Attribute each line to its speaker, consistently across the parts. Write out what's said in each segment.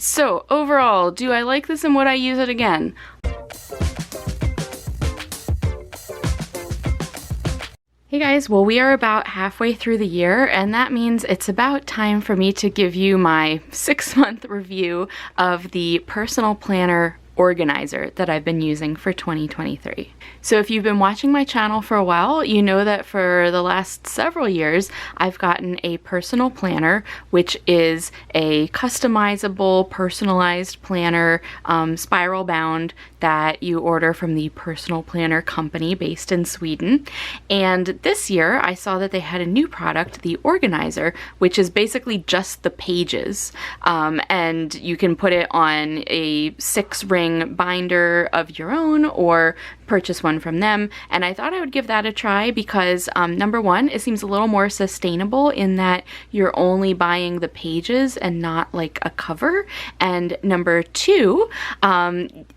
Speaker 1: So overall, do I like this and would I use it again? Hey guys, well we are about halfway through the year and that means it's about time for me to give you my 6-month review of the personal planner organizer that I've been using for 2023. So if you've been watching my channel for a while, you know that for the last several years I've gotten a personal planner, which is a customizable, personalized planner, spiral bound, that you order from the Personal Planner Company based in Sweden. And this year I saw that they had a new product, the organizer, which is basically just the pages. And you can put it on a 6-ring binder of your own or purchase one from them. And I thought I would give that a try because number one, it seems a little more sustainable in that you're only buying the pages and not like a cover. And number two,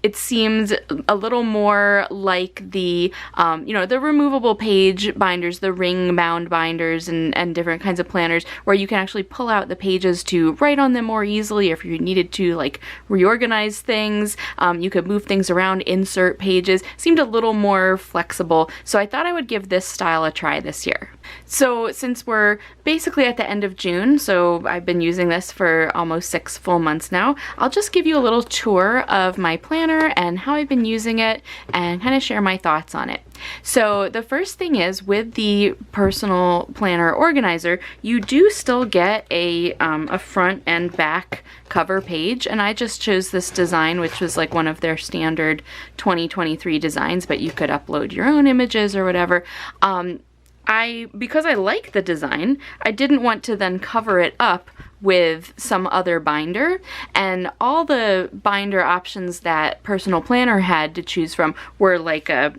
Speaker 1: it seems a little more like the, the removable page binders, the ring bound binders and different kinds of planners where you can actually pull out the pages to write on them more easily. If you needed to like reorganize things, you could move things around, insert pages. Seemed a little more flexible. So I thought I would give this style a try this year. So since we're basically at the end of June, so I've been using this for almost 6 full months now, I'll just give you a little tour of my planner and how I've been using it and kind of share my thoughts on it. So the first thing is with the personal planner organizer, you do still get a front and back cover page, and I just chose this design, which was like one of their standard 2023 designs, but you could upload your own images or whatever. Because I like the design, I didn't want to then cover it up with some other binder, and all the binder options that Personal Planner had to choose from were like a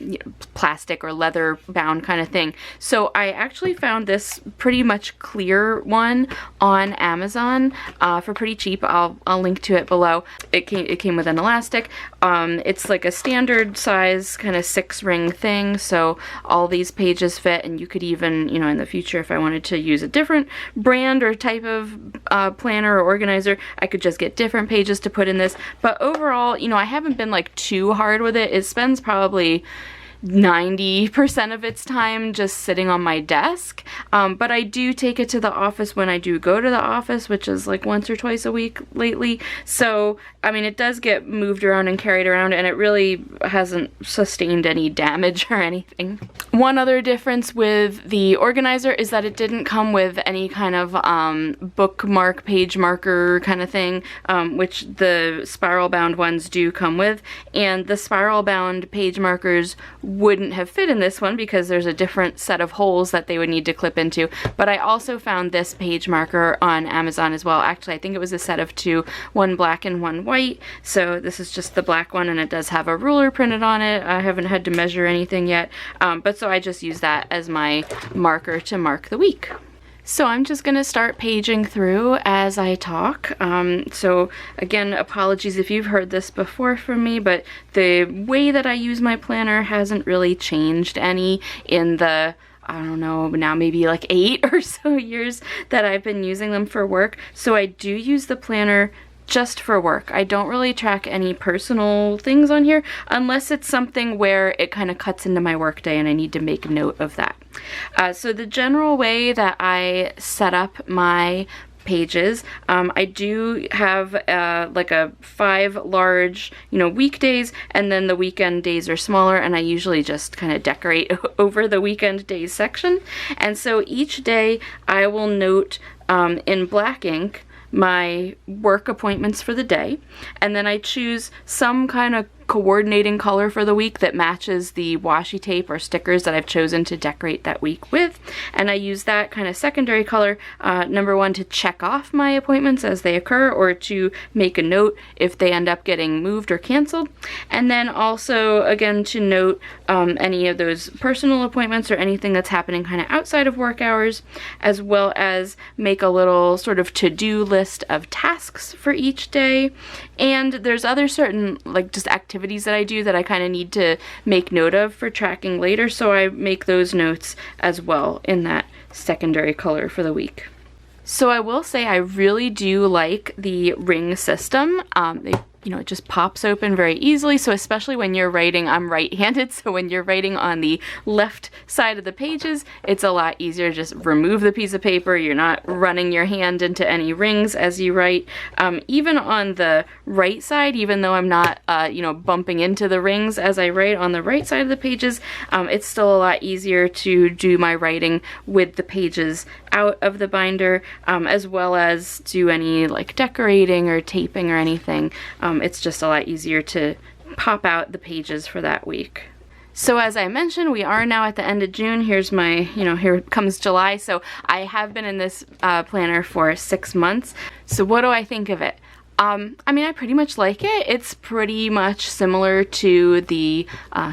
Speaker 1: plastic or leather bound kind of thing. So I actually found this pretty much clear one on Amazon for pretty cheap. I'll link to it below. It came with an elastic. It's like a standard size kind of 6-ring thing, so all these pages fit, and you could even, in the future, if I wanted to use a different brand or type of planner or organizer, I could just get different pages to put in this. But overall, I haven't been like too hard with it. It spends probably 90% of its time just sitting on my desk, but I do take it to the office when I do go to the office, which is like once or twice a week lately. So I mean, it does get moved around and carried around, and it really hasn't sustained any damage or anything. One other difference with the organizer is that it didn't come with any kind of bookmark, page marker kind of thing, which the spiral bound ones do come with, and the spiral bound page markers wouldn't have fit in this one because there's a different set of holes that they would need to clip into. But I also found this page marker on Amazon as well. Actually, I think it was a set of 2, one black and one white. So this is just the black one, and it does have a ruler printed on it. I haven't had to measure anything yet, but so I just use that as my marker to mark the week. So I'm just going to start paging through as I talk. So again, apologies if you've heard this before from me, but the way that I use my planner hasn't really changed any in the, I don't know, now maybe like 8 or so years that I've been using them for work. So I do use the planner just for work. I don't really track any personal things on here unless it's something where it kind of cuts into my workday and I need to make a note of that. So the general way that I set up my pages, I do have like a 5 large, weekdays, and then the weekend days are smaller, and I usually just kind of decorate over the weekend days section. And so each day I will note in black ink my work appointments for the day, and then I choose some kind of coordinating color for the week that matches the washi tape or stickers that I've chosen to decorate that week with, and I use that kind of secondary color, number one, to check off my appointments as they occur, or to make a note if they end up getting moved or canceled, and then also again to note any of those personal appointments or anything that's happening kind of outside of work hours, as well as make a little sort of to-do list of tasks for each day. And there's other certain like just activities that I do that I kind of need to make note of for tracking later, so I make those notes as well in that secondary color for the week. So I will say I really do like the ring system. It just pops open very easily, so especially when you're writing, I'm right-handed, so when you're writing on the left side of the pages, it's a lot easier to just remove the piece of paper. You're not running your hand into any rings as you write. Even on the right side, even though I'm not, bumping into the rings as I write on the right side of the pages, it's still a lot easier to do my writing with the pages out of the binder, as well as do any like decorating or taping or anything. It's just a lot easier to pop out the pages for that week. So as I mentioned, we are now at the end of June. Here's my, here comes July. So I have been in this planner for 6 months. So what do I think of it? I pretty much like it. It's pretty much similar to the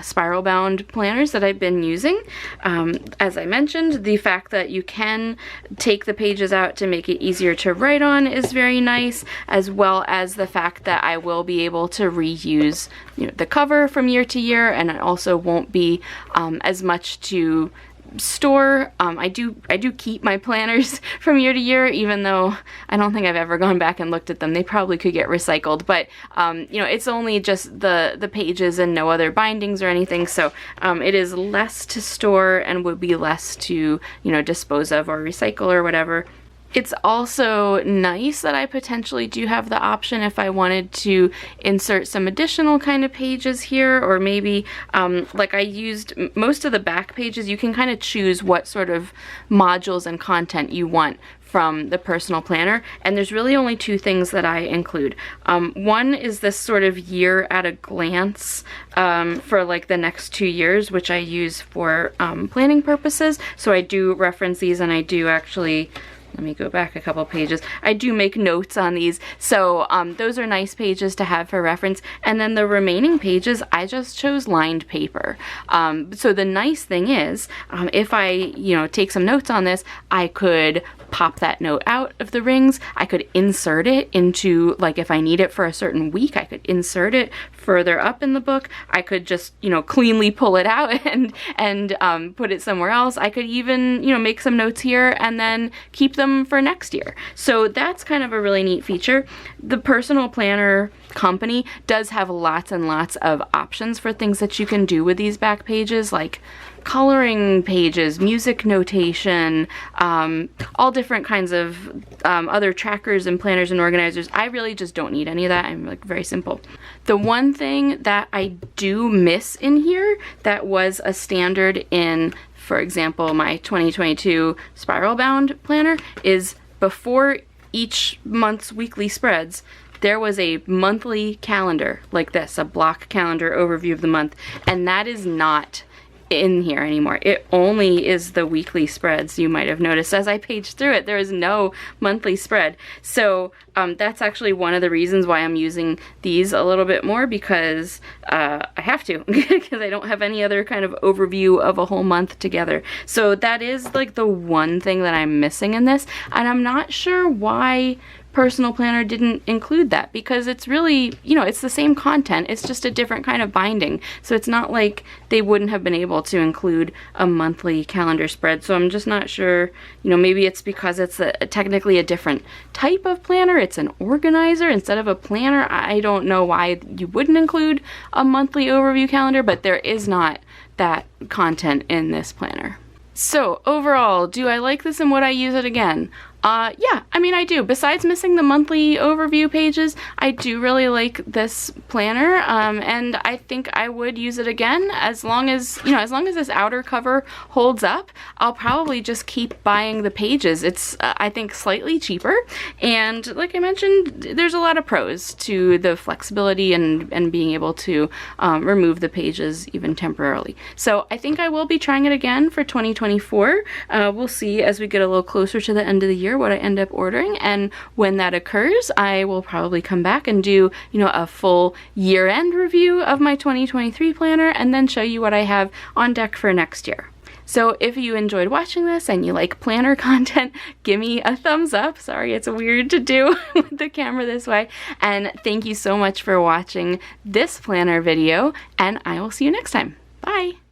Speaker 1: spiral bound planners that I've been using. As I mentioned, the fact that you can take the pages out to make it easier to write on is very nice, as well as the fact that I will be able to reuse the cover from year to year, and it also won't be as much to store. I do keep my planners from year to year, even though I don't think I've ever gone back and looked at them. They probably could get recycled, but it's only just the pages and no other bindings or anything, so it is less to store and would be less to dispose of or recycle or whatever. It's also nice that I potentially do have the option if I wanted to insert some additional kind of pages here, or maybe like I used most of the back pages. You can kind of choose what sort of modules and content you want from the personal planner, and there's really only 2 things that I include. One is this sort of year at a glance for like the next 2 years, which I use for planning purposes. So I do reference these, and I do actually, let me go back a couple pages. I do make notes on these, so those are nice pages to have for reference. And then the remaining pages, I just chose lined paper. So the nice thing is, if I, take some notes on this, I could pop that note out of the rings. I could insert it into, like if I need it for a certain week, I could insert it further up in the book. I could just, cleanly pull it out and put it somewhere else. I could even, make some notes here and then keep them for next year. So that's kind of a really neat feature. The personal planner company does have lots and lots of options for things that you can do with these back pages, like coloring pages, music notation, all different kinds of other trackers and planners and organizers. I really just don't need any of that. I'm like very simple. The one thing that I do miss in here that was a standard in, for example, my 2022 spiral bound planner is before each month's weekly spreads, there was a monthly calendar like this, a block calendar overview of the month, and that is not in here anymore. It only is the weekly spreads. You might have noticed as I paged through it, there is no monthly spread. So that's actually one of the reasons why I'm using these a little bit more, because I have to, because I don't have any other kind of overview of a whole month together. So that is like the one thing that I'm missing in this, and I'm not sure why Personal Planner didn't include that, because it's really, it's the same content, it's just a different kind of binding. So it's not like they wouldn't have been able to include a monthly calendar spread. So I'm just not sure, maybe it's because it's technically a different type of planner. It's an organizer instead of a planner. I don't know why you wouldn't include a monthly overview calendar, but there is not that content in this planner. So overall, do I like this and would I use it again? Yeah, I do. Besides missing the monthly overview pages, I do really like this planner, and I think I would use it again as long as, as long as this outer cover holds up. I'll probably just keep buying the pages. It's, I think, slightly cheaper, and like I mentioned, there's a lot of pros to the flexibility and being able to remove the pages even temporarily. So I think I will be trying it again for 2024. We'll see as we get a little closer to the end of the year what I end up ordering, and when that occurs, I will probably come back and do, a full year-end review of my 2023 planner, and then show you what I have on deck for next year. So if you enjoyed watching this and you like planner content, give me a thumbs up. Sorry, it's weird to do with the camera this way. And thank you so much for watching this planner video, and I will see you next time. Bye!